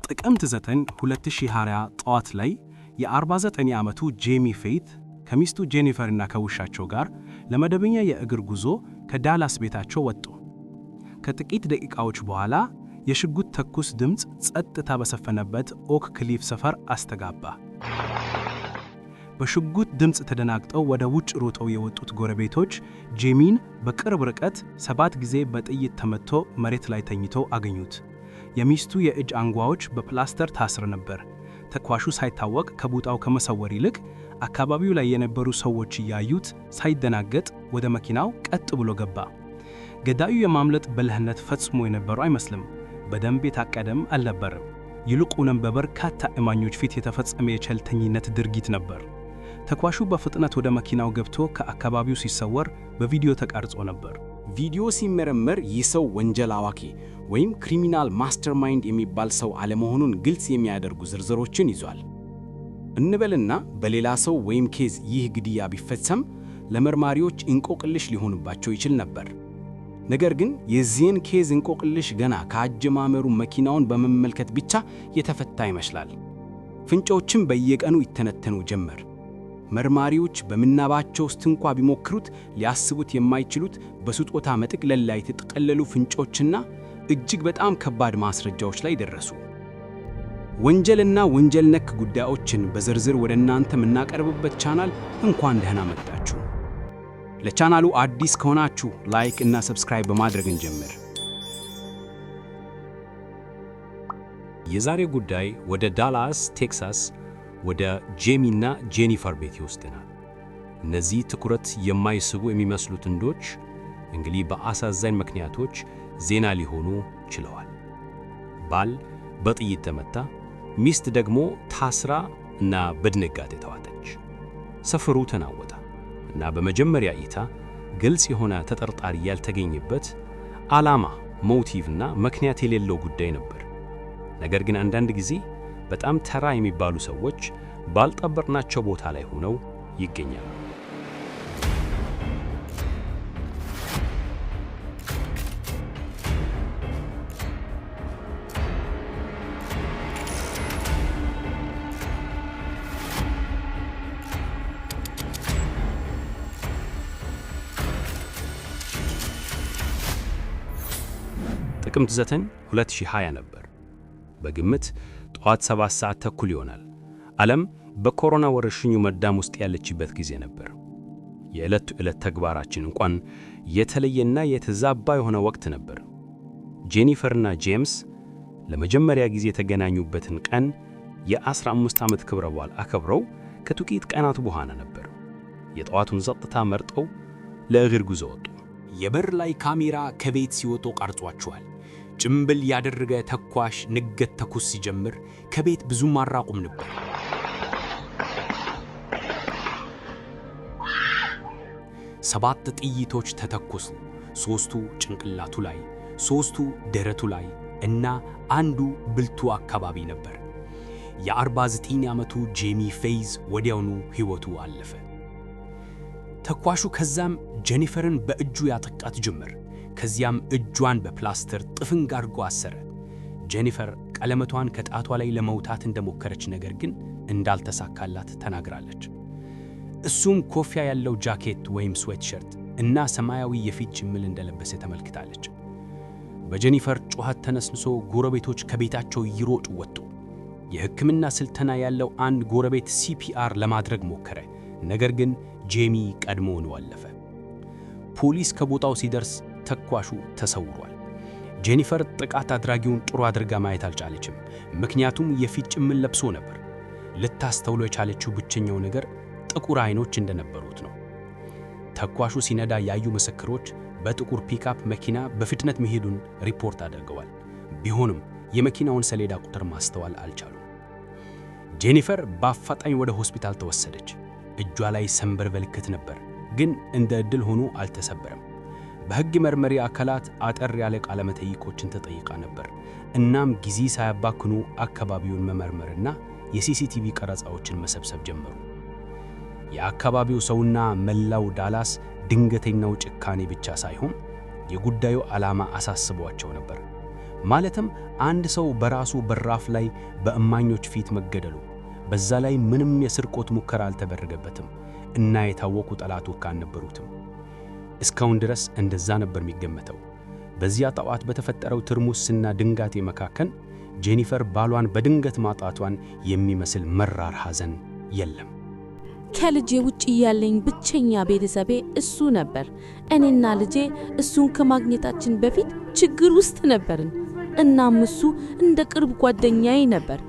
ጥቅምት 9 2020 ጠዋት ላይ የ49 ዓመቱ ጄሚ ፌይት ከሚስቱ ጄኒፈርና ከውሻቸው ጋር ለመደበኛ የእግር ጉዞ ከዳላስ ቤታቸው ወጡ። ከጥቂት ደቂቃዎች በኋላ የሽጉጥ ተኩስ ድምፅ ጸጥታ በሰፈነበት ኦክ ክሊፍ ሰፈር አስተጋባ። በሽጉጥ ድምፅ ተደናግጠው ወደ ውጭ ሮጠው የወጡት ጎረቤቶች ጄሚን በቅርብ ርቀት 7 ጊዜ በጥይት ተመትቶ መሬት ላይ ተኝቶ አገኙት። የሚስቱ የእጅ አንጓዎች በፕላስተር ታስረው ነበር። ተኳሹ ሳይታወቅ ከቦታው ከመሰወር ይልቅ አካባቢው ላይ የነበሩ ሰዎች እያዩት ሳይደናገጥ ወደ መኪናው ቀጥ ብሎ ገባ። ገዳዩ የማምለጥ ብልህነት ፈጽሞ የነበረው አይመስልም። በደንብ የታቀደም አልነበረም። ይልቁንም በበርካታ እማኞች ፊት የተፈጸመ የቸልተኝነት ድርጊት ነበር። ተኳሹ በፍጥነት ወደ መኪናው ገብቶ ከአካባቢው ሲሰወር በቪዲዮ ተቀርጾ ነበር። ቪዲዮ ሲመረመር ይህ ሰው ወንጀል አዋቂ ወይም ክሪሚናል ማስተርማይንድ የሚባል ሰው አለመሆኑን ግልጽ የሚያደርጉ ዝርዝሮችን ይዟል። እንበልና በሌላ ሰው ወይም ኬዝ ይህ ግድያ ቢፈጸም ለመርማሪዎች እንቆቅልሽ ሊሆንባቸው ይችል ነበር። ነገር ግን የዚህን ኬዝ እንቆቅልሽ ገና ከአጀማመሩ መኪናውን በመመልከት ብቻ የተፈታ ይመስላል። ፍንጮችም በየቀኑ ይተነተኑ ጀመር። መርማሪዎች በምናባቸው ውስጥ እንኳ ቢሞክሩት ሊያስቡት የማይችሉት በስጦታ መጠቅለል ላይ የተጠቀለሉ ፍንጮችና እጅግ በጣም ከባድ ማስረጃዎች ላይ ደረሱ። ወንጀልና ወንጀል ነክ ጉዳዮችን በዝርዝር ወደ እናንተ የምናቀርብበት ቻናል እንኳን ደህና መጣችሁ። ለቻናሉ አዲስ ከሆናችሁ ላይክ እና ሰብስክራይብ በማድረግ እንጀምር። የዛሬ ጉዳይ ወደ ዳላስ ቴክሳስ ወደ ጄሚና ጄኒፈር ቤት ይወስደናል። እነዚህ ትኩረት የማይስቡ የሚመስሉ ጥንዶች እንግዲህ በአሳዛኝ ምክንያቶች ዜና ሊሆኑ ችለዋል። ባል በጥይት ተመታ፣ ሚስት ደግሞ ታስራ እና በድንጋጤ ተዋጠች። ሰፈሩ ተናወጠ እና በመጀመሪያ እይታ ግልጽ የሆነ ተጠርጣሪ ያልተገኘበት ዓላማ፣ ሞቲቭና ምክንያት የሌለው ጉዳይ ነበር። ነገር ግን አንዳንድ ጊዜ በጣም ተራ የሚባሉ ሰዎች ባልጠበቅናቸው ቦታ ላይ ሆነው ይገኛሉ። ጥቅምት 9 2020 ነበር። በግምት ጠዋት 7 ሰዓት ተኩል ይሆናል። ዓለም በኮሮና ወረርሽኙ መዳም ውስጥ ያለችበት ጊዜ ነበር። የዕለት ተዕለት ተግባራችን እንኳን የተለየና የተዛባ የሆነ ወቅት ነበር። ጄኒፈርና ጄምስ ለመጀመሪያ ጊዜ የተገናኙበትን ቀን የ15 ዓመት ክብረ በዓል አከብረው ከጥቂት ቀናት በኋላ ነበር። የጠዋቱን ጸጥታ መርጠው ለእግር ጉዞ ወጡ። የበር ላይ ካሜራ ከቤት ሲወጡ ቀርጿቸዋል። ጭምብል ያደረገ ተኳሽ ንገት ተኩስ ሲጀምር ከቤት ብዙም አራቁም ነበር። ሰባት ጥይቶች ተተኮሱ። 3ቱ ጭንቅላቱ ላይ፣ 3ቱ ደረቱ ላይ እና አንዱ ብልቱ አካባቢ ነበር። የ49 ዓመቱ ጄሚ ፌይዝ ወዲያውኑ ሕይወቱ አለፈ። ተኳሹ ከዛም ጄኒፈርን በእጁ ያጠቃት ጀመር። ከዚያም እጇን በፕላስተር ጥፍንግ አድርጎ አሰረ። ጄኒፈር ቀለበቷን ከጣቷ ላይ ለመውታት እንደሞከረች ነገር ግን እንዳልተሳካላት ተናግራለች። እሱም ኮፍያ ያለው ጃኬት ወይም ስዌትሸርት እና ሰማያዊ የፊት ጭምብል እንደለበሰ ተመልክታለች። በጄኒፈር ጩኸት ተነስንሶ ጎረቤቶች ከቤታቸው ይሮጡ ወጡ። የሕክምና ስልጠና ያለው አንድ ጎረቤት ሲፒአር ለማድረግ ሞከረ። ነገር ግን ጄሚ ቀድሞውኑ አለፈ። ፖሊስ ከቦታው ሲደርስ ተኳሹ ተሰውሯል። ጄኒፈር ጥቃት አድራጊውን ጥሩ አድርጋ ማየት አልቻለችም፣ ምክንያቱም የፊት ጭምብል ለብሶ ነበር። ልታስተውሎ የቻለችው ብቸኛው ነገር ጥቁር አይኖች እንደነበሩት ነው። ተኳሹ ሲነዳ ያዩ ምስክሮች በጥቁር ፒክአፕ መኪና በፍጥነት መሄዱን ሪፖርት አድርገዋል። ቢሆንም የመኪናውን ሰሌዳ ቁጥር ማስተዋል አልቻሉም። ጄኒፈር በአፋጣኝ ወደ ሆስፒታል ተወሰደች። እጇ ላይ ሰንበር ምልክት ነበር፣ ግን እንደ ዕድል ሆኖ አልተሰበረም። በሕግ መርማሪ አካላት አጠር ያለ ቃለ መጠይቆችን ተጠይቃ ነበር። እናም ጊዜ ሳያባክኑ አካባቢውን መመርመርና የሲሲቲቪ ቀረጻዎችን መሰብሰብ ጀመሩ። የአካባቢው ሰውና መላው ዳላስ ድንገተኛው ጭካኔ ብቻ ሳይሆን የጉዳዩ ዓላማ አሳስቧቸው ነበር። ማለትም አንድ ሰው በራሱ በራፍ ላይ በእማኞች ፊት መገደሉ፣ በዛ ላይ ምንም የስርቆት ሙከራ አልተደረገበትም እና የታወቁ ጠላቶች አልነበሩትም። እስካሁን ድረስ እንደዛ ነበር የሚገመተው። በዚያ ጠዋት በተፈጠረው ትርምስና ድንጋጤ መካከል ጄኒፈር ባሏን በድንገት ማጣቷን የሚመስል መራር ሐዘን የለም። ከልጄ ውጪ ያለኝ ብቸኛ ቤተሰቤ እሱ ነበር። እኔና ልጄ እሱን ከማግኘታችን በፊት ችግር ውስጥ ነበርን። እናም እሱ እንደ ቅርብ ጓደኛዬ ነበር።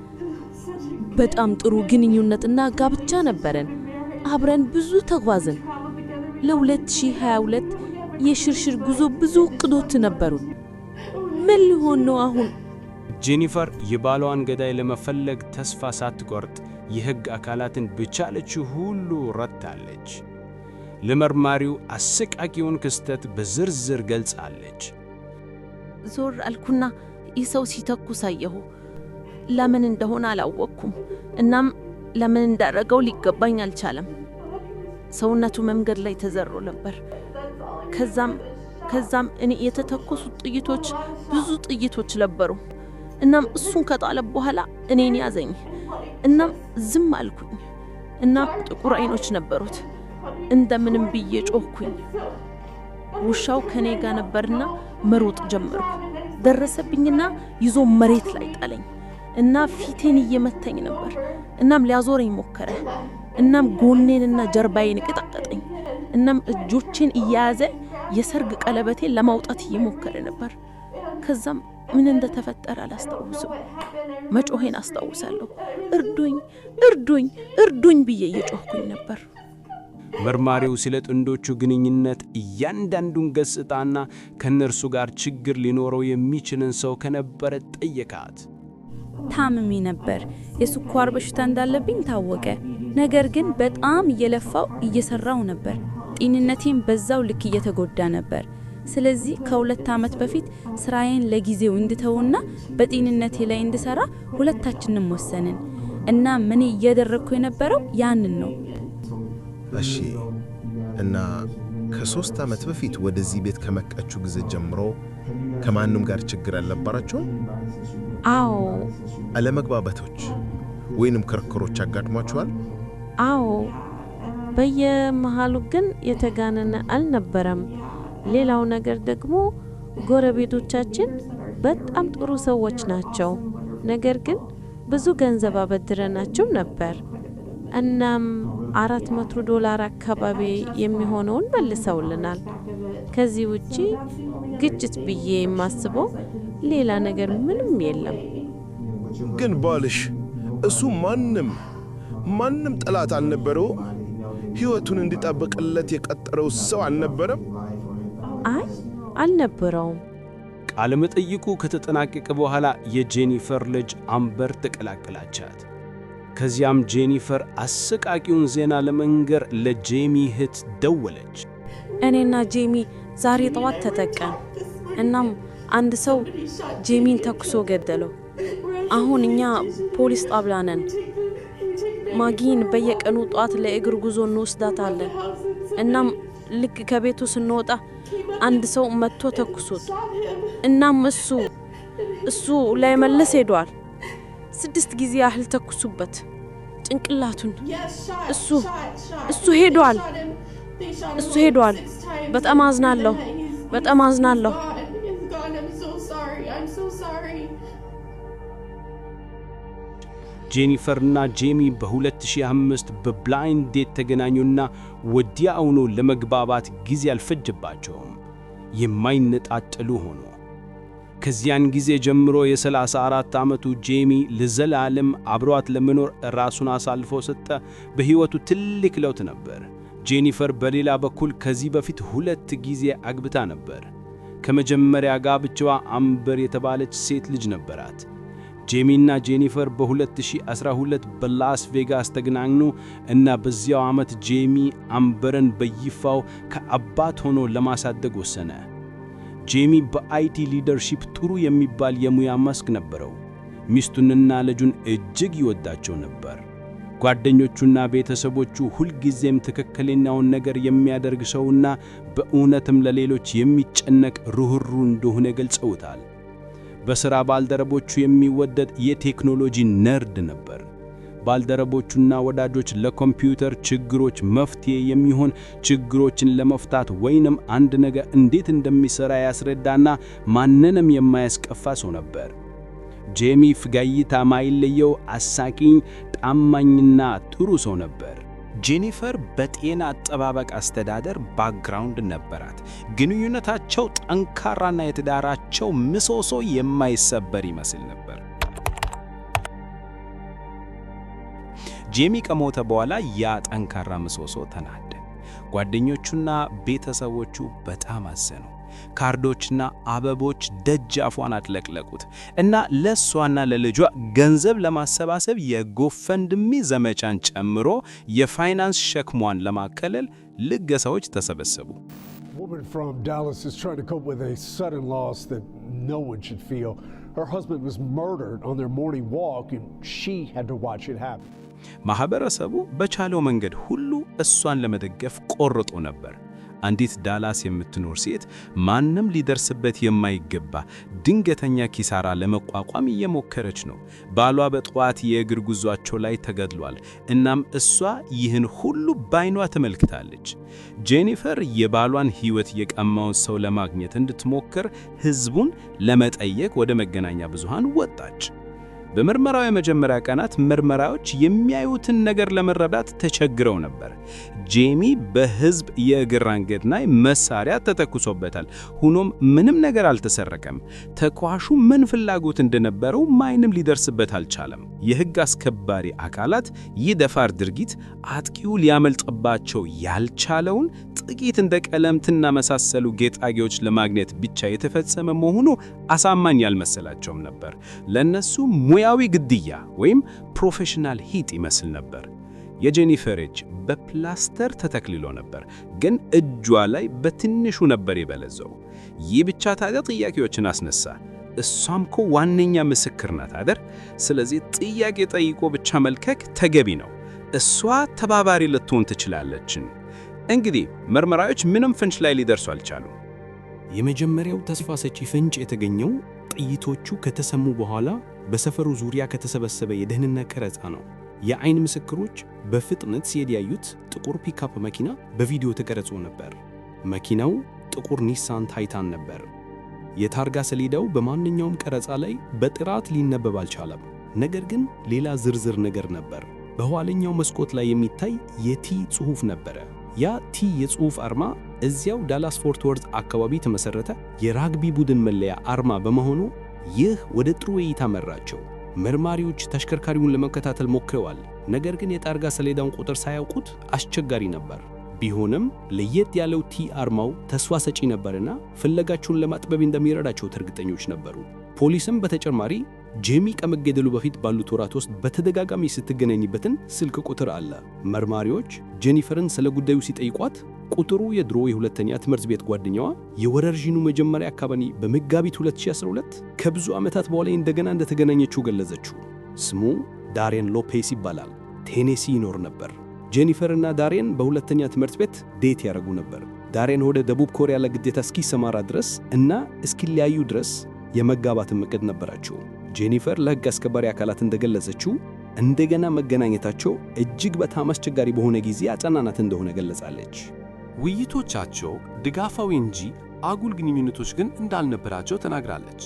በጣም ጥሩ ግንኙነትና ጋብቻ ነበረን። አብረን ብዙ ተጓዝን። ለ2022 የሽርሽር ጉዞ ብዙ እቅዶች ነበሩን። ምን ሊሆን ነው አሁን? ጄኒፈር የባሏን ገዳይ ለመፈለግ ተስፋ ሳትቆርጥ የሕግ አካላትን በቻለችው ሁሉ ረድታለች። ለመርማሪው አሰቃቂውን ክስተት በዝርዝር ገልጻለች። ዞር አልኩና ይህ ሰው ሲተኩስ አየሁ። ለምን እንደሆነ አላወቅኩም። እናም ለምን እንዳደረገው ሊገባኝ አልቻለም። ሰውነቱ መንገድ ላይ ተዘሮ ነበር። ከዛም እኔ የተተኮሱት ጥይቶች ብዙ ጥይቶች ነበሩ። እናም እሱን ከጣለ በኋላ እኔን ያዘኝ። እናም ዝም አልኩኝ። እናም ጥቁር አይኖች ነበሩት። እንደምንም ብዬ ጮህኩኝ። ውሻው ከኔ ጋር ነበርና መሮጥ ጀመርኩ። ደረሰብኝና ይዞ መሬት ላይ ጣለኝ እና ፊቴን እየመታኝ ነበር። እናም ሊያዞረኝ ሞከረ። እናም ጎኔንና ጀርባዬን ቀጠቀጠኝ። እናም እጆቼን እያያዘ የሰርግ ቀለበቴን ለማውጣት እየሞከረ ነበር። ከዛም ምን እንደተፈጠረ አላስታውስም። መጮሄን አስታውሳለሁ። እርዱኝ፣ እርዱኝ፣ እርዱኝ ብዬ እየጮህኩኝ ነበር። መርማሪው ስለ ጥንዶቹ ግንኙነት እያንዳንዱን ገጽታና ከነርሱ ጋር ችግር ሊኖረው የሚችልን ሰው ከነበረ ጠየቃት። ታምሜ ነበር። የስኳር በሽታ እንዳለብኝ ታወቀ። ነገር ግን በጣም እየለፋው እየሰራው ነበር። ጤንነቴም በዛው ልክ እየተጎዳ ነበር። ስለዚህ ከ2 ዓመት በፊት ስራዬን ለጊዜው እንድተውና በጤንነቴ ላይ እንድሰራ ሁለታችንም ወሰንን እና ምን እያደረግኩ የነበረው ያንን ነው። እሺ፣ እና ከ3 ዓመት በፊት ወደዚህ ቤት ከመጣችሁ ጊዜ ጀምሮ ከማንም ጋር ችግር አልነበራችሁም? አዎ። አለመግባባቶች ወይንም ክርክሮች አጋጥሟችኋል? አዎ። በየመሃሉ ግን የተጋነነ አልነበረም። ሌላው ነገር ደግሞ ጎረቤቶቻችን በጣም ጥሩ ሰዎች ናቸው። ነገር ግን ብዙ ገንዘብ አበድረናቸው ነበር። እናም $400 አካባቢ የሚሆነውን መልሰውልናል። ከዚህ ውጪ ግጭት ብዬ የማስበው ሌላ ነገር ምንም የለም። ግን ባልሽ እሱ ማንም ጠላት አልነበረው? ሕይወቱን እንዲጠብቅለት የቀጠረው ሰው አልነበረም? አይ አልነበረውም። ቃለ መጠይቁ ከተጠናቀቀ በኋላ የጄኒፈር ልጅ አምበር ተቀላቀላቻት። ከዚያም ጄኒፈር አሰቃቂውን ዜና ለመንገር ለጄሚ እህት ደወለች። እኔና ጄሚ ዛሬ ጠዋት ተጠቀን። እናም አንድ ሰው ጄሚን ተኩሶ ገደለው። አሁን እኛ ፖሊስ ጣቢያ ነን። ማጊን በየቀኑ ጠዋት ለእግር ጉዞ እንወስዳታለን። እናም ልክ ከቤቱ ስንወጣ አንድ ሰው መጥቶ ተኩሶት፣ እናም እሱ ላይ መለስ ሄዷል። 6 ጊዜ ያህል ተኩሱበት ጭንቅላቱን። እሱ ሄዷል። በጣም አዝናለሁ። ጄኒፈርና ጄሚ በ2005 በብላይንድ ዴት ተገናኙና ወዲያውኑ ለመግባባት ጊዜ አልፈጀባቸውም። የማይነጣጠሉ ሆኑ። ከዚያን ጊዜ ጀምሮ የ34 ዓመቱ ጄሚ ለዘላለም አብሯት ለመኖር ራሱን አሳልፎ ሰጠ። በሕይወቱ ትልቅ ለውጥ ነበር። ጄኒፈር በሌላ በኩል ከዚህ በፊት 2 ጊዜ አግብታ ነበር። ከመጀመሪያ ጋብቻዋ አምበር የተባለች ሴት ልጅ ነበራት። ጄሚና ጄኒፈር በ2012 በላስ ቬጋስ ተገናኙ እና በዚያው ዓመት ጄሚ አምበርን በይፋው ከአባት ሆኖ ለማሳደግ ወሰነ። ጄሚ በአይቲ ሊደርሺፕ ጥሩ የሚባል የሙያ መስክ ነበረው። ሚስቱንና ልጁን እጅግ ይወዳቸው ነበር። ጓደኞቹና ቤተሰቦቹ ሁልጊዜም ትክክለኛውን ነገር የሚያደርግ ሰውና በእውነትም ለሌሎች የሚጨነቅ ርኅሩህ እንደሆነ ገልጸውታል። በሥራ ባልደረቦቹ የሚወደድ የቴክኖሎጂ ነርድ ነበር። ባልደረቦቹና ወዳጆች ለኮምፒውተር ችግሮች መፍትሄ የሚሆን ችግሮችን ለመፍታት ወይንም አንድ ነገር እንዴት እንደሚሰራ ያስረዳና ማንንም የማያስከፋ ሰው ነበር። ጄሚ ፈገግታ ማይለየው አሳቂኝ፣ ታማኝና ጥሩ ሰው ነበር። ጄኒፈር በጤና አጠባበቅ አስተዳደር ባክግራውንድ ነበራት። ግንኙነታቸው ጠንካራና የትዳራቸው ምሰሶ የማይሰበር ይመስል ነበር። ጄሚ ከሞተ በኋላ ያ ጠንካራ ምሰሶ ተናደ። ጓደኞቹና ቤተሰቦቹ በጣም አዘኑ። ካርዶችና አበቦች ደጃፏን አጥለቅለቁት እና ለሷና ለልጇ ገንዘብ ለማሰባሰብ የጎፈንድሚ ዘመቻን ጨምሮ የፋይናንስ ሸክሟን ለማከለል ልገሳዎች ተሰበሰቡ። woman from Dallas is trying to cope with a sudden loss that no one should feel. Her husband was murdered on their morning walk and she had to watch it happen. ማህበረሰቡ በቻለው መንገድ ሁሉ እሷን ለመደገፍ ቆርጦ ነበር። አንዲት ዳላስ የምትኖር ሴት ማንም ሊደርስበት የማይገባ ድንገተኛ ኪሳራ ለመቋቋም እየሞከረች ነው። ባሏ በጠዋት የእግር ጉዟቸው ላይ ተገድሏል። እናም እሷ ይህን ሁሉ ባይኗ ተመልክታለች። ጄኒፈር የባሏን ሕይወት የቀማውን ሰው ለማግኘት እንድትሞክር ሕዝቡን ለመጠየቅ ወደ መገናኛ ብዙሃን ወጣች። በምርመራው የመጀመሪያ ቀናት ምርመራዎች የሚያዩትን ነገር ለመረዳት ተቸግረው ነበር። ጄሚ በሕዝብ የእግር አንገት ላይ መሳሪያ ተተኩሶበታል። ሆኖም ምንም ነገር አልተሰረቀም። ተኳሹ ምን ፍላጎት እንደነበረው ማንም ሊደርስበት አልቻለም። የሕግ አስከባሪ አካላት ይህ ደፋር ድርጊት አጥቂው ሊያመልጥባቸው ያልቻለውን ጥቂት እንደ ቀለምትና መሳሰሉ ጌጣጌጦች ለማግኘት ብቻ የተፈጸመ መሆኑ አሳማኝ ያልመሰላቸውም ነበር። ለነሱ ሙያዊ ግድያ ወይም ፕሮፌሽናል ሂት ይመስል ነበር። የጄኒፈር እጅ በፕላስተር ተተክልሎ ነበር፣ ግን እጇ ላይ በትንሹ ነበር የበለዘው። ይህ ብቻ ታዲያ ጥያቄዎችን አስነሳ። እሷም እኮ ዋነኛ ምስክር ናት አይደል? ስለዚህ ጥያቄ ጠይቆ ብቻ መልከክ ተገቢ ነው። እሷ ተባባሪ ልትሆን ትችላለች። እንግዲህ ምርመራዎች ምንም ፍንጭ ላይ ሊደርሱ አልቻሉም። የመጀመሪያው ተስፋ ሰጪ ፍንጭ የተገኘው ጥይቶቹ ከተሰሙ በኋላ በሰፈሩ ዙሪያ ከተሰበሰበ የደህንነት ቀረጻ ነው። የአይን ምስክሮች በፍጥነት ሲሄድ ያዩት ጥቁር ፒክአፕ መኪና በቪዲዮ ተቀርጾ ነበር። መኪናው ጥቁር ኒሳን ታይታን ነበር። የታርጋ ሰሌዳው በማንኛውም ቀረጻ ላይ በጥራት ሊነበብ አልቻለም። ነገር ግን ሌላ ዝርዝር ነገር ነበር። በኋለኛው መስኮት ላይ የሚታይ የቲ ጽሑፍ ነበረ። ያ ቲ የጽሑፍ አርማ እዚያው ዳላስ ፎርት ወርዝ አካባቢ ተመሰረተ የራግቢ ቡድን መለያ አርማ በመሆኑ ይህ ወደ ጥሩ እይታ መራቸው። መርማሪዎች ተሽከርካሪውን ለመከታተል ሞክረዋል። ነገር ግን የታርጋ ሰሌዳውን ቁጥር ሳያውቁት አስቸጋሪ ነበር። ቢሆንም ለየት ያለው ቲ አርማው ተስፋ ሰጪ ነበርና ፍለጋቸውን ለማጥበብ እንደሚረዳቸው እርግጠኞች ነበሩ። ፖሊስም በተጨማሪ ጄሚ ከመገደሉ በፊት ባሉት ወራት ውስጥ በተደጋጋሚ ስትገናኝበትን ስልክ ቁጥር አለ። መርማሪዎች ጄኒፈርን ስለ ጉዳዩ ሲጠይቋት ቁጥሩ የድሮ የሁለተኛ ትምህርት ቤት ጓደኛዋ የወረርሽኙ መጀመሪያ አካባቢ በመጋቢት 2012 ከብዙ ዓመታት በኋላ እንደገና እንደተገናኘችው ገለጸችው። ስሙ ዳሬን ሎፔስ ይባላል። ቴኔሲ ይኖር ነበር። ጄኒፈርና ዳሬን በሁለተኛ ትምህርት ቤት ዴት ያደርጉ ነበር። ዳሬን ወደ ደቡብ ኮሪያ ለግዴታ እስኪሰማራ ድረስ እና እስኪለያዩ ድረስ የመጋባትን ዕቅድ ነበራቸው። ጄኒፈር ለሕግ አስከባሪ አካላት እንደገለጸችው እንደገና መገናኘታቸው እጅግ በጣም አስቸጋሪ በሆነ ጊዜ አጸናናት እንደሆነ ገለጻለች። ውይይቶቻቸው ድጋፋዊ እንጂ አጉል ግንኙነቶች ግን እንዳልነበራቸው ተናግራለች።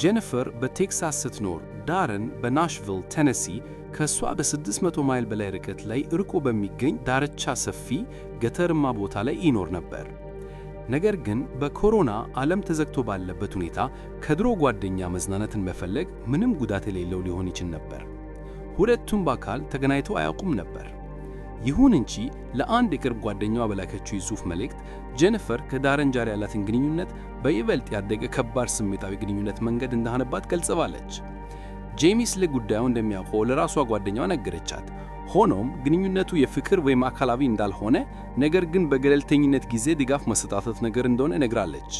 ጄኒፈር በቴክሳስ ስትኖር፣ ዳረን በናሽቪል ቴነሲ ከእሷ በ600 ማይል በላይ ርቀት ላይ ርቆ በሚገኝ ዳርቻ ሰፊ ገጠርማ ቦታ ላይ ይኖር ነበር። ነገር ግን በኮሮና ዓለም ተዘግቶ ባለበት ሁኔታ ከድሮ ጓደኛ መዝናናትን መፈለግ ምንም ጉዳት የሌለው ሊሆን ይችል ነበር። ሁለቱም በአካል ተገናኝተው አያውቁም ነበር። ይሁን እንጂ ለአንድ የቅርብ ጓደኛዋ በላከችው የጽሑፍ መልእክት ጄኒፈር ከዳረን ጋር ያላትን ግንኙነት በይበልጥ ያደገ ከባድ ስሜታዊ ግንኙነት መንገድ እንዳሆነባት ገልጸዋለች። ጄሚ ስለ ጉዳዩ እንደሚያውቀው ለራሷ ጓደኛዋ ነገረቻት። ሆኖም ግንኙነቱ የፍቅር ወይም አካላዊ እንዳልሆነ፣ ነገር ግን በገለልተኝነት ጊዜ ድጋፍ መሰጣጠት ነገር እንደሆነ ነግራለች።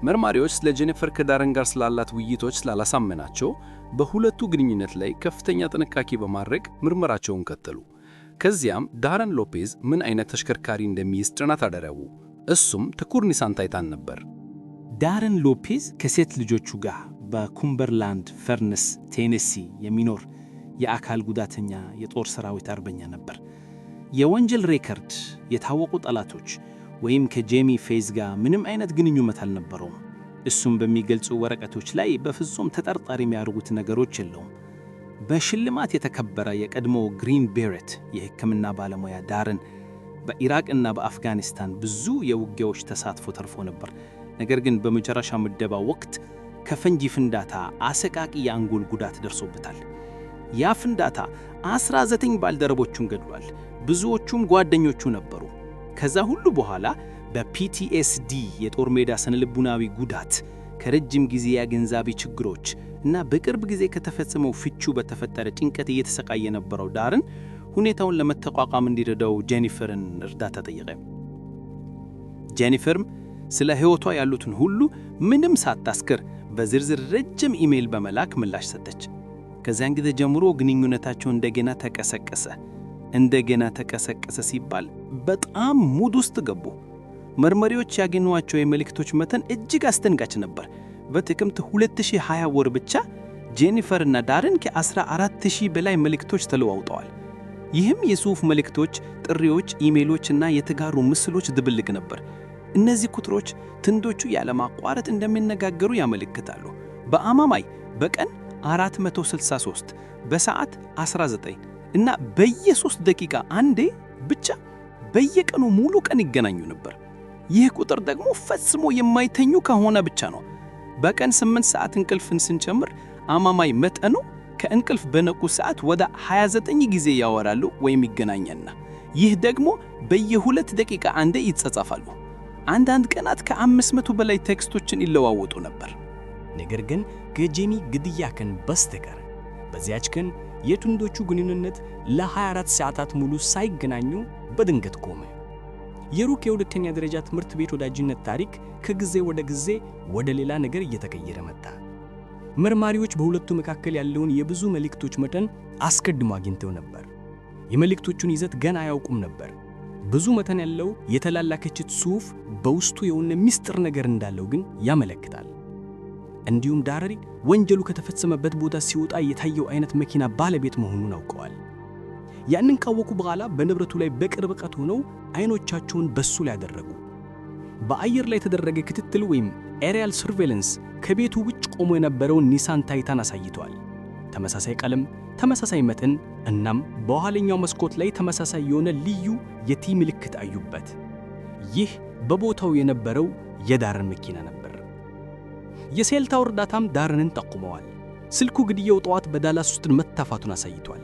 መርማሪዎች ስለ ጄኒፈር ከዳረን ጋር ስላላት ውይይቶች ስላላሳመናቸው በሁለቱ ግንኙነት ላይ ከፍተኛ ጥንቃቄ በማድረግ ምርመራቸውን ቀጠሉ። ከዚያም ዳረን ሎፔዝ ምን አይነት ተሽከርካሪ እንደሚይዝ ጥናት አደረጉ። እሱም ጥቁር ኒሳን ታይታን ነበር። ዳረን ሎፔዝ ከሴት ልጆቹ ጋር በኩምበርላንድ ፈርነስ ቴኔሲ የሚኖር የአካል ጉዳተኛ የጦር ሰራዊት አርበኛ ነበር። የወንጀል ሬከርድ፣ የታወቁ ጠላቶች ወይም ከጄሚ ፌዝ ጋር ምንም አይነት ግንኙነት አልነበረውም። እሱም በሚገልጹ ወረቀቶች ላይ በፍጹም ተጠርጣሪ የሚያደርጉት ነገሮች የለውም። በሽልማት የተከበረ የቀድሞ ግሪን ቤሬት የሕክምና ባለሙያ ዳርን በኢራቅና በአፍጋኒስታን ብዙ የውጊያዎች ተሳትፎ ተርፎ ነበር። ነገር ግን በመጨረሻ ምደባ ወቅት ከፈንጂ ፍንዳታ አሰቃቂ የአንጎል ጉዳት ደርሶበታል። ያ ፍንዳታ 19 ባልደረቦቹን ገድሏል። ብዙዎቹም ጓደኞቹ ነበሩ። ከዛ ሁሉ በኋላ በፒቲኤስዲ የጦር ሜዳ ስነልቡናዊ ጉዳት፣ ከረጅም ጊዜ የግንዛቤ ችግሮች እና በቅርብ ጊዜ ከተፈጸመው ፍቹ በተፈጠረ ጭንቀት እየተሰቃየ የነበረው ዳርን ሁኔታውን ለመተቋቋም እንዲረዳው ጄኒፈርን እርዳታ ጠየቀ። ጄኒፈርም ስለ ሕይወቷ ያሉትን ሁሉ ምንም ሳታስከር በዝርዝር ረጅም ኢሜይል በመላክ ምላሽ ሰጠች። ከዚያን ጊዜ ጀምሮ ግንኙነታቸው እንደገና ተቀሰቀሰ ሲባል በጣም ሙድ ውስጥ ገቡ። መርማሪዎች ያገኟቸው የመልእክቶች መጠን እጅግ አስደንጋጭ ነበር። በጥቅምት 2020 ወር ብቻ ጄኒፈር እና ዳርን ከ14,000 በላይ መልእክቶች ተለዋውጠዋል። ይህም የጽሑፍ መልእክቶች፣ ጥሪዎች፣ ኢሜይሎች እና የተጋሩ ምስሎች ድብልቅ ነበር። እነዚህ ቁጥሮች ጥንዶቹ ያለማቋረጥ እንደሚነጋገሩ ያመለክታሉ። በአማማይ በቀን 463፣ በሰዓት 19 እና በየ3 ደቂቃ አንዴ ብቻ በየቀኑ ሙሉ ቀን ይገናኙ ነበር። ይህ ቁጥር ደግሞ ፈጽሞ የማይተኙ ከሆነ ብቻ ነው። በቀን 8 ሰዓት እንቅልፍን ስንጨምር አማማይ መጠኑ ከእንቅልፍ በነቁ ሰዓት ወደ 29 ጊዜ ያወራሉ ወይም ይገናኛልና፣ ይህ ደግሞ በየ2 ደቂቃ አንዴ ይጻጻፋሉ። አንዳንድ ቀናት ከ500 በላይ ቴክስቶችን ይለዋወጡ ነበር። ነገር ግን ከጄሚ ግድያ ቀን በስተቀር በዚያች ቀን የጥንዶቹ ግንኙነት ለ24 ሰዓታት ሙሉ ሳይገናኙ በድንገት ቆመ። የሩቅ የሁለተኛ ደረጃ ትምህርት ቤት ወዳጅነት ታሪክ ከጊዜ ወደ ጊዜ ወደ ሌላ ነገር እየተቀየረ መጣ። መርማሪዎች በሁለቱ መካከል ያለውን የብዙ መልእክቶች መጠን አስቀድሞ አግኝተው ነበር። የመልእክቶቹን ይዘት ገና አያውቁም ነበር። ብዙ መጠን ያለው የተላላከችት ጽሑፍ በውስጡ የሆነ ምስጢር ነገር እንዳለው ግን ያመለክታል። እንዲሁም ዳረሪ ወንጀሉ ከተፈጸመበት ቦታ ሲወጣ የታየው አይነት መኪና ባለቤት መሆኑን አውቀዋል። ያንን ካወቁ በኋላ በንብረቱ ላይ በቅርብ ርቀት ሆነው አይኖቻቸውን በሱ ላይ ያደረጉ። በአየር ላይ የተደረገ ክትትል ወይም ኤሪያል ሰርቬይላንስ ከቤቱ ውጭ ቆሞ የነበረውን ኒሳን ታይታን አሳይቷል። ተመሳሳይ ቀለም፣ ተመሳሳይ መጠን እናም በኋለኛው መስኮት ላይ ተመሳሳይ የሆነ ልዩ የቲ ምልክት አዩበት። ይህ በቦታው የነበረው የዳረን መኪና ነበር። የሴልታው እርዳታም ዳረንን ጠቁመዋል። ስልኩ ግድያው ጠዋት በዳላስ ውስጥ መታፋቱን አሳይቷል።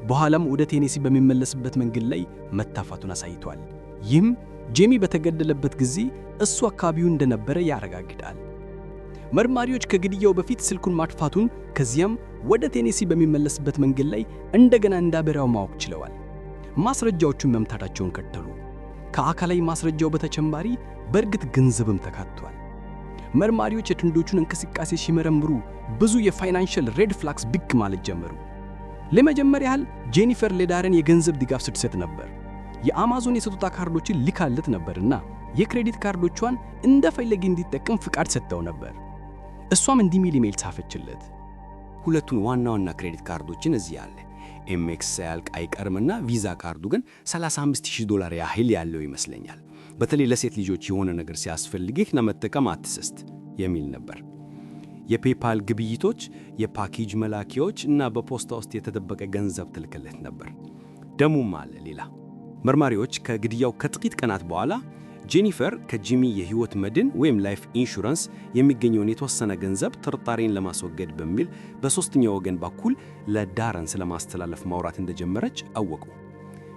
በኋላም ወደ ቴኔሲ በሚመለስበት መንገድ ላይ መታፋቱን አሳይቷል። ይህም ጄሚ በተገደለበት ጊዜ እሱ አካባቢው እንደነበረ ያረጋግጣል። መርማሪዎች ከግድያው በፊት ስልኩን ማጥፋቱን ከዚያም ወደ ቴኔሲ በሚመለስበት መንገድ ላይ እንደገና እንዳበራው ማወቅ ችለዋል። ማስረጃዎቹን መምታታቸውን ቀጠሉ። ከአካላዊ ማስረጃው በተጨማሪ በእርግጥ ገንዘብም ተካቷል። መርማሪዎች የጥንዶቹን እንቅስቃሴ ሲመረምሩ ብዙ የፋይናንሻል ሬድ ፍላግስ ብቅ ማለት ጀመሩ። ለመጀመሪያ ያህል ጄኒፈር ለዳረን የገንዘብ ድጋፍ ስትሰጥ ነበር። የአማዞን የስጦታ ካርዶችን ልካለት ነበርና የክሬዲት ካርዶቿን እንደፈለገ እንዲጠቀም ፍቃድ ሰጥተው ነበር። እሷም እንዲህ ሚል ኢሜል ጻፈችለት። ሁለቱን ዋና ዋና ክሬዲት ካርዶችን እዚህ ያለ ኤምኤክስ ሳያልቅ አይቀርምና ቪዛ ካርዱ ግን $35,000 ያህል ያለው ይመስለኛል። በተለይ ለሴት ልጆች የሆነ ነገር ሲያስፈልግህ ለመጠቀም አትስስት የሚል ነበር። የፔፓል ግብይቶች፣ የፓኬጅ መላኪያዎች እና በፖስታ ውስጥ የተደበቀ ገንዘብ ትልክለት ነበር። ደሙም አለ ሌላ። መርማሪዎች ከግድያው ከጥቂት ቀናት በኋላ ጄኒፈር ከጂሚ የህይወት መድን ወይም ላይፍ ኢንሹራንስ የሚገኘውን የተወሰነ ገንዘብ ጥርጣሬን ለማስወገድ በሚል በሶስተኛ ወገን በኩል ለዳረን ስለማስተላለፍ ማውራት እንደጀመረች አወቁ።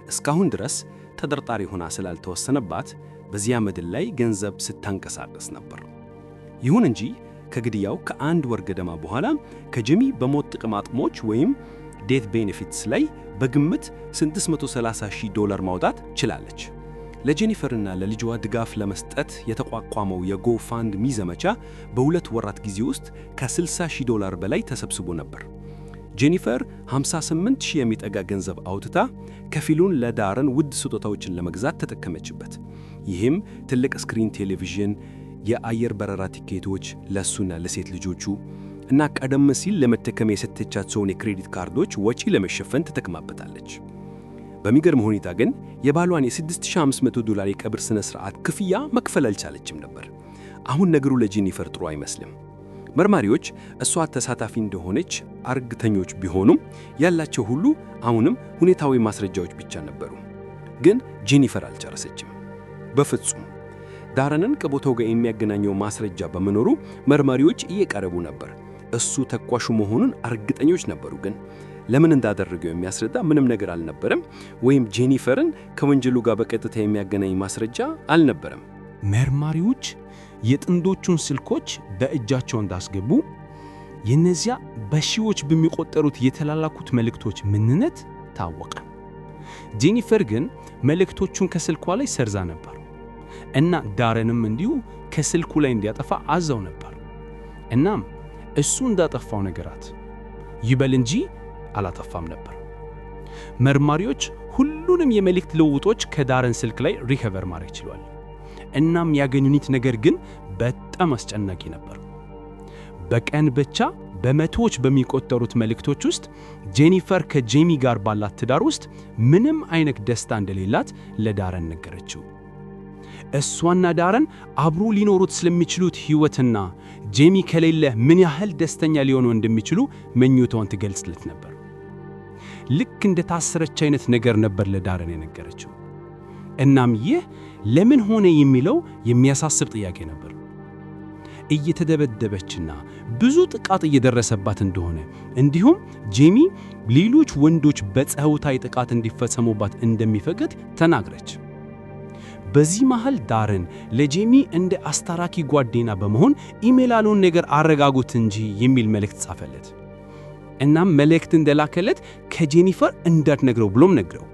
እስካሁን ድረስ ተጠርጣሪ ሆና ስላልተወሰነባት በዚያ መድን ላይ ገንዘብ ስታንቀሳቀስ ነበር። ይሁን እንጂ ከግድያው ከአንድ ወር ገደማ በኋላ ከጂሚ በሞት ጥቅማ ጥቅሞች ወይም ዴት ቤኔፊትስ ላይ በግምት $630,000 ማውጣት ችላለች። ለጄኒፈርና ለልጇ ድጋፍ ለመስጠት የተቋቋመው የጎፋንድሚ ዘመቻ በ2 ወራት ጊዜ ውስጥ ከ$60,000 በላይ ተሰብስቦ ነበር። ጄኒፈር 58,000 የሚጠጋ ገንዘብ አውጥታ ከፊሉን ለዳረን ውድ ስጦታዎችን ለመግዛት ተጠቀመችበት። ይህም ትልቅ ስክሪን ቴሌቪዥን፣ የአየር በረራ ቲኬቶች ለሱና ለሴት ልጆቹ እና ቀደም ሲል ለመጠቀም የሰጠቻቸውን የክሬዲት ካርዶች ወጪ ለመሸፈን ተጠቅማበታለች። በሚገርም ሁኔታ ግን የባሏን $6500 የቀብር ሥነ ሥርዓት ክፍያ መክፈል አልቻለችም ነበር። አሁን ነገሩ ለጄኒፈር ጥሩ አይመስልም። መርማሪዎች እሷ ተሳታፊ እንደሆነች እርግጠኞች ቢሆኑም ያላቸው ሁሉ አሁንም ሁኔታዊ ማስረጃዎች ብቻ ነበሩ። ግን ጄኒፈር አልጨረሰችም። በፍጹም ዳረንን ከቦታው ጋር የሚያገናኘው ማስረጃ በመኖሩ መርማሪዎች እየቀረቡ ነበር። እሱ ተኳሹ መሆኑን እርግጠኞች ነበሩ። ግን ለምን እንዳደረገው የሚያስረዳ ምንም ነገር አልነበረም፣ ወይም ጄኒፈርን ከወንጀሉ ጋር በቀጥታ የሚያገናኝ ማስረጃ አልነበረም። መርማሪዎች የጥንዶቹን ስልኮች በእጃቸው እንዳስገቡ የነዚያ በሺዎች በሚቆጠሩት የተላላኩት መልእክቶች ምንነት ታወቀ። ጄኒፈር ግን መልእክቶቹን ከስልኳ ላይ ሰርዛ ነበር እና ዳረንም እንዲሁ ከስልኩ ላይ እንዲያጠፋ አዘው ነበር። እናም እሱ እንዳጠፋው ነገራት። ይበል እንጂ አላጠፋም ነበር። መርማሪዎች ሁሉንም የመልእክት ልውውጦች ከዳረን ስልክ ላይ ሪከቨር ማድረግ ችሏል። እናም ያገኙት ነገር ግን በጣም አስጨናቂ ነበር። በቀን ብቻ በመቶዎች በሚቆጠሩት መልእክቶች ውስጥ ጄኒፈር ከጄሚ ጋር ባላት ትዳር ውስጥ ምንም አይነት ደስታ እንደሌላት ለዳረን ነገረችው። እሷና ዳረን አብሮ ሊኖሩት ስለሚችሉት ሕይወትና ጄሚ ከሌለ ምን ያህል ደስተኛ ሊሆኑ እንደሚችሉ ምኞቷን ትገልጽለት ነበር። ልክ እንደ ታሰረች አይነት ነገር ነበር ለዳረን የነገረችው። እናም ይህ ለምን ሆነ የሚለው የሚያሳስብ ጥያቄ ነበር። እየተደበደበችና ብዙ ጥቃት እየደረሰባት እንደሆነ እንዲሁም ጄሚ ሌሎች ወንዶች በጾታዊ ጥቃት እንዲፈጸሙባት እንደሚፈቅድ ተናግረች። በዚህ መሃል ዳረን ለጄሚ እንደ አስታራኪ ጓደኛ በመሆን ኢሜል ያለውን ነገር አረጋጉት እንጂ የሚል መልእክት ጻፈለት። እናም መልእክት እንደላከለት ከጄኒፈር እንዳትነግረው ብሎም ነግረው።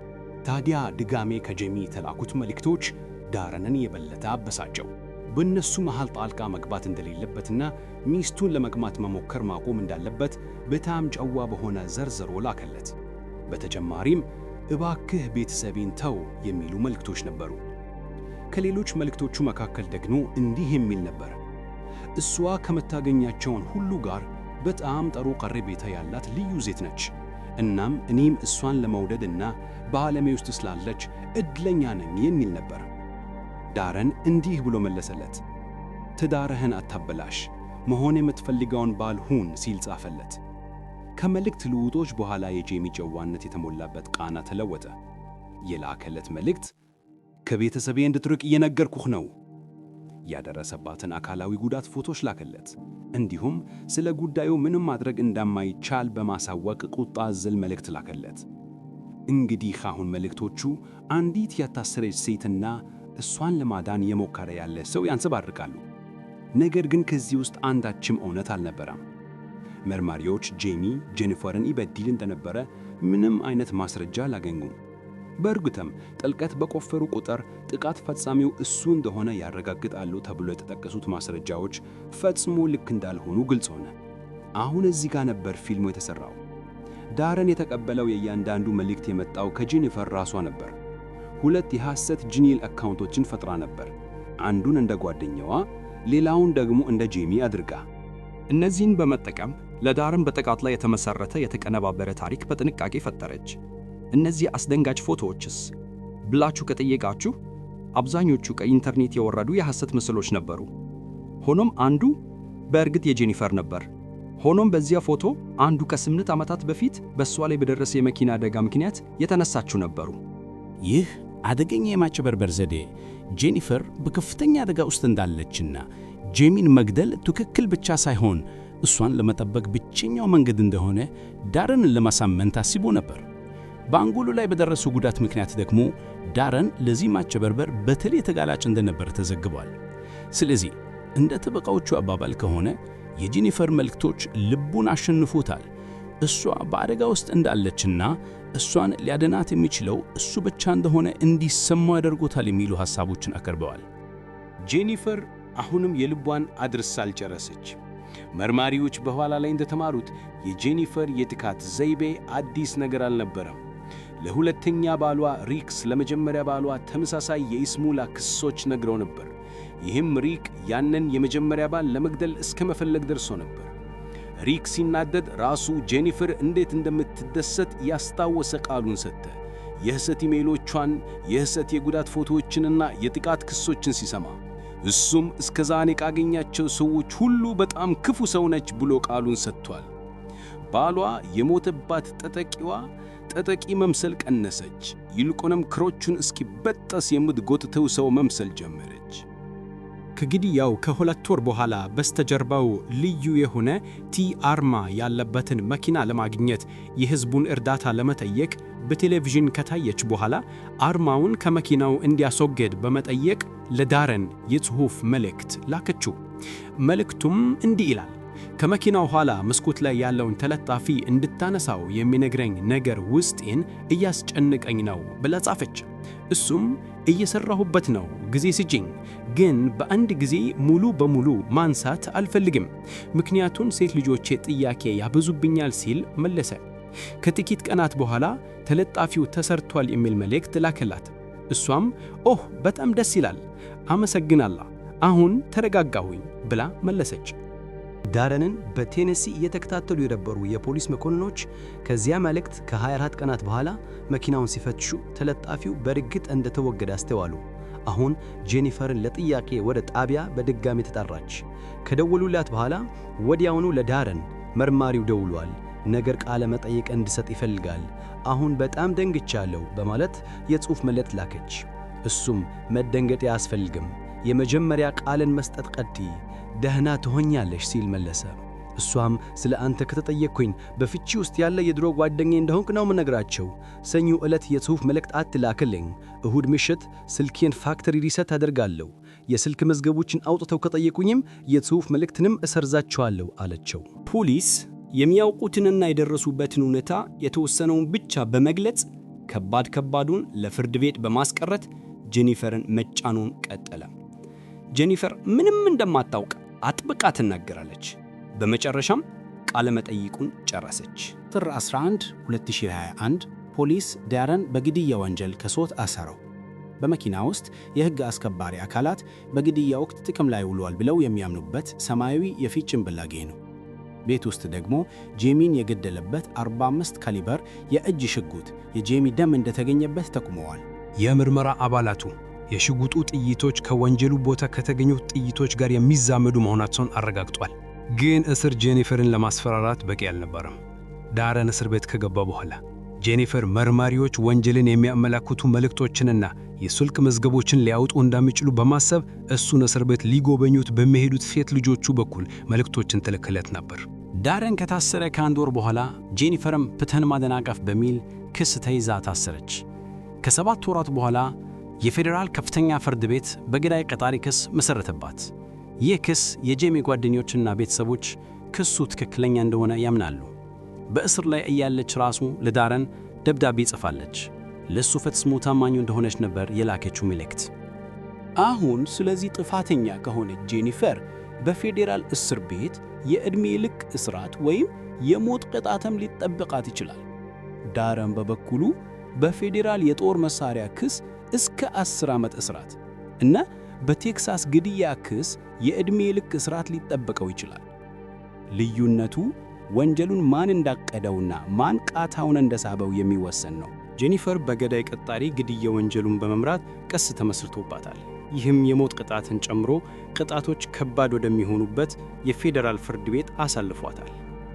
ታዲያ ድጋሜ ከጄሚ የተላኩት መልእክቶች ዳረንን የበለጠ አበሳጨው። በእነሱ መሃል ጣልቃ መግባት እንደሌለበትና ሚስቱን ለመቅማት መሞከር ማቆም እንዳለበት በጣም ጨዋ በሆነ ዘርዝሮ ላከለት። በተጨማሪም እባክህ ቤተሰቤን ተው የሚሉ መልእክቶች ነበሩ። ከሌሎች መልእክቶቹ መካከል ደግሞ እንዲህ የሚል ነበር። እሷ ከምታገኛቸውን ሁሉ ጋር በጣም ጥሩ ቀረቤታ ያላት ልዩ ሴት ነች። እናም እኔም እሷን ለመውደድና በዓለሜ ውስጥ ስላለች እድለኛ ነኝ የሚል ነበር። ዳረን እንዲህ ብሎ መለሰለት። ትዳርህን አታበላሽ፣ መሆን የምትፈልገውን ባል ሁን ሲል ጻፈለት። ከመልእክት ልውጦች በኋላ የጄሚ ጨዋነት የተሞላበት ቃና ተለወጠ። የላከለት መልእክት ከቤተሰቤ እንድትርቅ እየነገርኩህ ነው። ያደረሰባትን አካላዊ ጉዳት ፎቶች ላከለት። እንዲሁም ስለ ጉዳዩ ምንም ማድረግ እንደማይቻል በማሳወቅ ቁጣ አዘል መልእክት ላከለት። እንግዲህ አሁን መልእክቶቹ አንዲት ያታሰረች ሴትና እሷን ለማዳን የሞከረ ያለ ሰው ያንጸባርቃሉ። ነገር ግን ከዚህ ውስጥ አንዳችም እውነት አልነበረም። መርማሪዎች ጄሚ ጄኒፈርን ይበድል እንደነበረ ምንም አይነት ማስረጃ አላገኙም። በእርግጥም ጥልቀት በቆፈሩ ቁጥር ጥቃት ፈጻሚው እሱ እንደሆነ ያረጋግጣሉ ተብሎ የተጠቀሱት ማስረጃዎች ፈጽሞ ልክ እንዳልሆኑ ግልጽ ሆነ። አሁን እዚህ ጋር ነበር ፊልሙ የተሰራው። ዳረን የተቀበለው የእያንዳንዱ መልእክት የመጣው ከጄኒፈር ራሷ ነበር። ሁለት የሐሰት ጂሜል አካውንቶችን ፈጥራ ነበር። አንዱን እንደ ጓደኛዋ፣ ሌላውን ደግሞ እንደ ጄሚ አድርጋ። እነዚህን በመጠቀም ለዳረን በጥቃት ላይ የተመሰረተ የተቀነባበረ ታሪክ በጥንቃቄ ፈጠረች። እነዚህ አስደንጋጭ ፎቶዎችስ ብላችሁ ከጠየቃችሁ አብዛኞቹ ከኢንተርኔት የወረዱ የሐሰት ምስሎች ነበሩ። ሆኖም አንዱ በእርግጥ የጄኒፈር ነበር። ሆኖም በዚያ ፎቶ አንዱ ከ8 ዓመታት በፊት በእሷ ላይ በደረሰ የመኪና አደጋ ምክንያት የተነሳችው ነበሩ። ይህ አደገኛ የማጭበርበር ዘዴ ጄኒፈር በከፍተኛ አደጋ ውስጥ እንዳለችና ጄሚን መግደል ትክክል ብቻ ሳይሆን እሷን ለመጠበቅ ብቸኛው መንገድ እንደሆነ ዳረንን ለማሳመን ታስቦ ነበር። በአንጎሉ ላይ በደረሰው ጉዳት ምክንያት ደግሞ ዳረን ለዚህ ማጭበርበር በተለይ ተጋላጭ እንደነበር ተዘግቧል። ስለዚህ እንደ ጠበቃዎቹ አባባል ከሆነ የጄኒፈር መልእክቶች ልቡን አሸንፎታል። እሷ በአደጋ ውስጥ እንዳለችና እሷን ሊያድናት የሚችለው እሱ ብቻ እንደሆነ እንዲሰማው ያደርጎታል የሚሉ ሐሳቦችን አቀርበዋል። ጄኒፈር አሁንም የልቧን አድርሳ አልጨረሰች። መርማሪዎች በኋላ ላይ እንደተማሩት የጄኒፈር የጥቃት ዘይቤ አዲስ ነገር አልነበረም። ለሁለተኛ ባሏ ሪክስ ለመጀመሪያ ባሏ ተመሳሳይ የይስሙላ ክሶች ነግረው ነበር። ይህም ሪክ ያንን የመጀመሪያ ባል ለመግደል እስከ መፈለግ ደርሶ ነበር። ሪክ ሲናደድ ራሱ ጄኒፈር እንዴት እንደምትደሰት ያስታወሰ ቃሉን ሰጠ። የሐሰት ኢሜይሎቿን፣ የሐሰት የጉዳት ፎቶዎችንና የጥቃት ክሶችን ሲሰማ እሱም እስከ ዛሬ ካገኛቸው ሰዎች ሁሉ በጣም ክፉ ሰው ነች ብሎ ቃሉን ሰጥቷል። ባሏ የሞተባት ተጠቂ መምሰል ቀነሰች። ይልቁንም ክሮቹን እስኪበጠስ የምትጎትተው ሰው መምሰል ጀመረች። ከግድያው ከ2 ወር በኋላ በስተጀርባው ልዩ የሆነ ቲ አርማ ያለበትን መኪና ለማግኘት የሕዝቡን እርዳታ ለመጠየቅ በቴሌቪዥን ከታየች በኋላ አርማውን ከመኪናው እንዲያስወግድ በመጠየቅ ለዳረን የጽሑፍ መልእክት ላከችው። መልእክቱም እንዲህ ይላል: ከመኪናው ኋላ መስኮት ላይ ያለውን ተለጣፊ እንድታነሳው የሚነግረኝ ነገር ውስጤን እያስጨነቀኝ ነው ብላ ጻፈች። እሱም እየሰራሁበት ነው፣ ጊዜ ስጪኝ፣ ግን በአንድ ጊዜ ሙሉ በሙሉ ማንሳት አልፈልግም፣ ምክንያቱም ሴት ልጆቼ ጥያቄ ያበዙብኛል ሲል መለሰ። ከጥቂት ቀናት በኋላ ተለጣፊው ተሰርቷል የሚል መልእክት ላከላት። እሷም ኦህ በጣም ደስ ይላል፣ አመሰግናለሁ፣ አሁን ተረጋጋሁኝ ብላ መለሰች። ዳረንን በቴኔሲ እየተከታተሉ የነበሩ የፖሊስ መኮንኖች ከዚያ መልእክት ከ24 ቀናት በኋላ መኪናውን ሲፈትሹ ተለጣፊው በርግጥ እንደተወገደ አስተዋሉ። አሁን ጄኒፈርን ለጥያቄ ወደ ጣቢያ በድጋሚ ተጠራች። ከደወሉላት በኋላ ወዲያውኑ ለዳረን መርማሪው ደውሏል፣ ነገር ቃለ መጠይቅ እንድሰጥ ይፈልጋል፣ አሁን በጣም ደንግቻለሁ በማለት የጽሑፍ መልእክት ላከች። እሱም መደንገጥ አያስፈልግም፣ የመጀመሪያ ቃልን መስጠት ቀጥይ፣ ደህና ትሆኛለሽ ሲል መለሰ። እሷም ስለ አንተ ከተጠየቅኩኝ በፍቺ ውስጥ ያለ የድሮ ጓደኛዬ እንደሆንክ ነው የምነግራቸው። ሰኞ ዕለት የጽሑፍ መልእክት አትላክልኝ፣ እሁድ ምሽት ስልኬን ፋክተሪ ሪሰት አደርጋለሁ፣ የስልክ መዝገቦችን አውጥተው ከጠየቁኝም የጽሑፍ መልእክትንም እሰርዛቸዋለሁ አለችው። ፖሊስ የሚያውቁትንና የደረሱበትን እውነታ የተወሰነውን ብቻ በመግለጽ ከባዱን ለፍርድ ቤት በማስቀረት ጄኒፈርን መጫኑን ቀጠለ። ጄኒፈር ምንም እንደማታውቅ አጥብቃ ትናገራለች። በመጨረሻም ቃለ መጠይቁን ጨረሰች። ጥር 11 2021 ፖሊስ ዳረን በግድያ ወንጀል ከሶት አሰረው። በመኪና ውስጥ የሕግ አስከባሪ አካላት በግድያ ወቅት ጥቅም ላይ ውሏል ብለው የሚያምኑበት ሰማያዊ የፊት ጭንብል አገኙ። ቤት ውስጥ ደግሞ ጄሚን የገደለበት 45 ካሊበር የእጅ ሽጉጥ የጄሚ ደም እንደተገኘበት ጠቁመዋል። የምርመራ አባላቱ የሽጉጡ ጥይቶች ከወንጀሉ ቦታ ከተገኙት ጥይቶች ጋር የሚዛመዱ መሆናቸውን አረጋግጧል። ግን እስር ጄኒፈርን ለማስፈራራት በቂ አልነበረም። ዳረን እስር ቤት ከገባ በኋላ ጄኒፈር መርማሪዎች ወንጀልን የሚያመላክቱ መልእክቶችንና የስልክ መዝገቦችን ሊያወጡ እንደሚችሉ በማሰብ እሱን እስር ቤት ሊጎበኙት በሚሄዱት ሴት ልጆቹ በኩል መልእክቶችን ትልክለት ነበር። ዳረን ከታሰረ ከአንድ ወር በኋላ ጄኒፈርም ፍትህን ማደናቀፍ በሚል ክስ ተይዛ ታሰረች። ከ7 ወራት በኋላ የፌዴራል ከፍተኛ ፍርድ ቤት በገዳይ ቀጣሪ ክስ መሰረተባት። ይህ ክስ የጄሚ ጓደኞችና ቤተሰቦች ክሱ ትክክለኛ እንደሆነ ያምናሉ። በእስር ላይ እያለች ራሱ ለዳረን ደብዳቤ ጽፋለች። ለሱ ፈጽሞ ታማኙ እንደሆነች ነበር የላከችው መልእክት። አሁን ስለዚህ ጥፋተኛ ከሆነች ጄኒፈር በፌዴራል እስር ቤት የዕድሜ ልክ እስራት ወይም የሞት ቅጣትም ሊጠብቃት ይችላል። ዳረን በበኩሉ በፌዴራል የጦር መሳሪያ ክስ እስከ 10 ዓመት እስራት እና በቴክሳስ ግድያ ክስ የዕድሜ ልክ እስራት ሊጠበቀው ይችላል። ልዩነቱ ወንጀሉን ማን እንዳቀደውና ማን ቃታውን እንደሳበው የሚወሰን ነው። ጄኒፈር በገዳይ ቀጣሪ ግድያ ወንጀሉን በመምራት ክስ ተመስርቶባታል። ይህም የሞት ቅጣትን ጨምሮ ቅጣቶች ከባድ ወደሚሆኑበት የፌዴራል ፍርድ ቤት አሳልፏታል።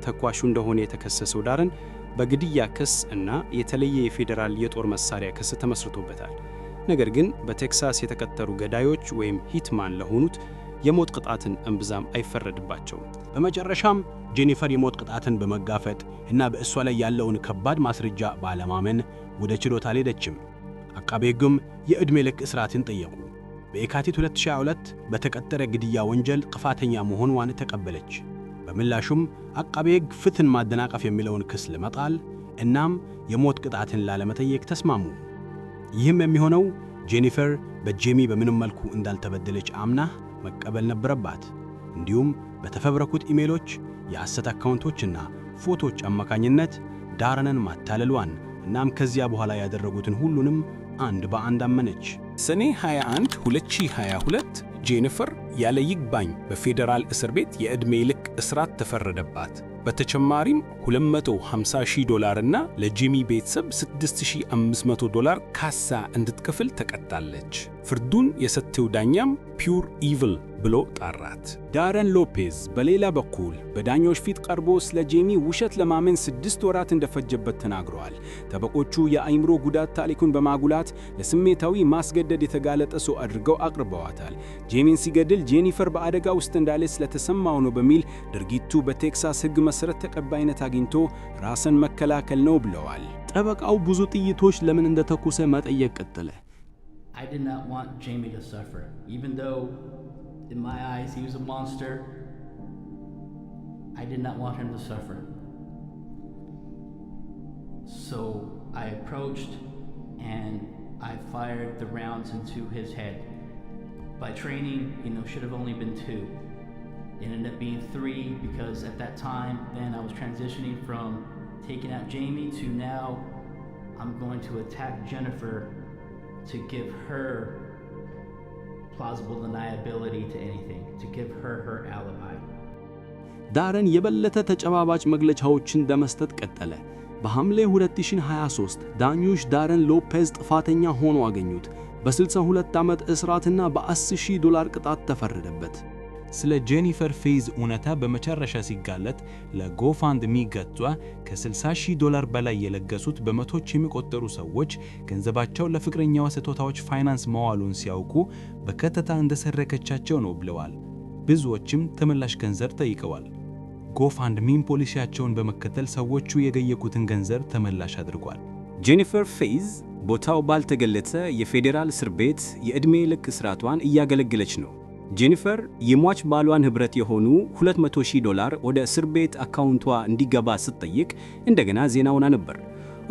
ተኳሹ እንደሆነ የተከሰሰው ዳረን በግድያ ክስ እና የተለየ የፌዴራል የጦር መሳሪያ ክስ ተመስርቶበታል። ነገር ግን በቴክሳስ የተቀጠሩ ገዳዮች ወይም ሂትማን ለሆኑት የሞት ቅጣትን እምብዛም አይፈረድባቸውም። በመጨረሻም ጄኒፈር የሞት ቅጣትን በመጋፈጥ እና በእሷ ላይ ያለውን ከባድ ማስረጃ ባለማመን ወደ ችሎት አልሄደችም። አቃቤ ሕግም የዕድሜ ልክ እስራትን ጠየቁ። በየካቲት 2022 በተቀጠረ ግድያ ወንጀል ጥፋተኛ መሆኗን ተቀበለች። በምላሹም አቃቤ ሕግ ፍትህን ማደናቀፍ የሚለውን ክስ ለመጣል እናም የሞት ቅጣትን ላለመጠየቅ ተስማሙ። ይህም የሚሆነው ጄኒፈር በጄሚ በምንም መልኩ እንዳልተበደለች አምና መቀበል ነበረባት። እንዲሁም በተፈበረኩት ኢሜሎች፣ የሐሰት አካውንቶችና ፎቶዎች አማካኝነት ዳረንን ማታለሏን እናም ከዚያ በኋላ ያደረጉትን ሁሉንም አንድ በአንድ አመነች። ሰኔ 21 2022 ጄኒፈር ያለ ይግባኝ በፌዴራል እስር ቤት የዕድሜ ልክ እስራት ተፈረደባት። በተጨማሪም $250,000 እና ለጄሚ ቤተሰብ $6,500 ካሳ እንድትከፍል ተቀጣለች። ፍርዱን የሰጠው ዳኛም ፒውር ኢቪል ብሎ ጠራት። ዳረን ሎፔዝ በሌላ በኩል በዳኞች ፊት ቀርቦ ስለ ጄሚ ውሸት ለማመን 6 ወራት እንደፈጀበት ተናግረዋል። ጠበቆቹ የአእምሮ ጉዳት ታሪኩን በማጉላት ለስሜታዊ ማስገደድ የተጋለጠ ሰው አድርገው አቅርበዋታል። ጄሚን ሲገድል ጄኒፈር በአደጋ ውስጥ እንዳለች ስለተሰማው ነው በሚል ድርጊቱ በቴክሳስ ሕግ መሠረት ተቀባይነት አግኝቶ ራስን መከላከል ነው ብለዋል። ጠበቃው ብዙ ጥይቶች ለምን እንደተኮሰ መጠየቅ ቀጠለ። I did not want Jamie to suffer, even though in my eyes he was a monster. I did not want him to suffer. So I approached and I fired the rounds into his head. By training, should have only been 2. It ended up being 3 because at that time, then I was transitioning from taking out Jamie to now I'm going to attack Jennifer to give her plausible deniability to anything, to give her her alibi. ዳረን የበለጠ ተጨባባጭ መግለጫዎችን በመስጠት ቀጠለ። በሐምሌ 2023 ዳኞች ዳረን ሎፔዝ ጥፋተኛ ሆኖ አገኙት። በ62 ዓመት እስራትና በ$10,000 ቅጣት ተፈረደበት። ስለ ጄኒፈር ፌዝ እውነታ በመጨረሻ ሲጋለጥ ለጎፋንድሚ ገጿ ከ$60,000 በላይ የለገሱት በመቶች የሚቆጠሩ ሰዎች ገንዘባቸው ለፍቅረኛዋ ስጦታዎች ፋይናንስ መዋሉን ሲያውቁ በቀጥታ እንደሰረከቻቸው ነው ብለዋል። ብዙዎችም ተመላሽ ገንዘብ ጠይቀዋል። ጎፋንድሚም ፖሊሲያቸውን በመከተል ሰዎቹ የገየቁትን ገንዘብ ተመላሽ አድርጓል። ጄኒፈር ፌዝ ቦታው ባልተገለጸ የፌዴራል እስር ቤት የዕድሜ ልክ እስራቷን እያገለገለች ነው። ጄኒፈር የሟች ባሏን ህብረት የሆኑ $200,000 ወደ እስር ቤት አካውንቷ እንዲገባ ስትጠይቅ እንደገና ዜናውና ነበር።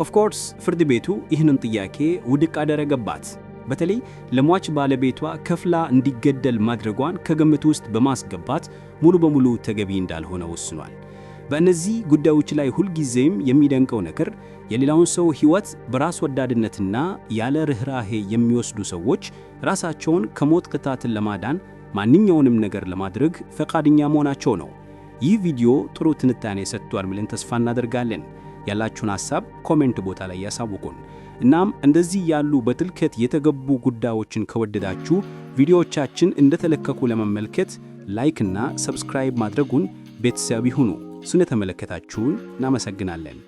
ኦፍኮርስ ፍርድ ቤቱ ይህንን ጥያቄ ውድቅ አደረገባት። በተለይ ለሟች ባለቤቷ ከፍላ እንዲገደል ማድረጓን ከግምት ውስጥ በማስገባት ሙሉ በሙሉ ተገቢ እንዳልሆነ ወስኗል። በእነዚህ ጉዳዮች ላይ ሁልጊዜም የሚደንቀው ነገር የሌላውን ሰው ሕይወት በራስ ወዳድነትና ያለ ርኅራሄ የሚወስዱ ሰዎች ራሳቸውን ከሞት ቅጣት ለማዳን ማንኛውንም ነገር ለማድረግ ፈቃደኛ መሆናቸው ነው። ይህ ቪዲዮ ጥሩ ትንታኔ ሰጥቷል ብለን ተስፋ እናደርጋለን። ያላችሁን ሐሳብ ኮሜንት ቦታ ላይ ያሳውቁን። እናም እንደዚህ ያሉ በጥልቀት የተገቡ ጉዳዮችን ከወደዳችሁ ቪዲዮዎቻችን እንደተለቀቁ ለመመልከት ላይክ እና ሰብስክራይብ ማድረጉን ቤተሰብ ይሁኑ። ስለተመለከታችሁን እናመሰግናለን።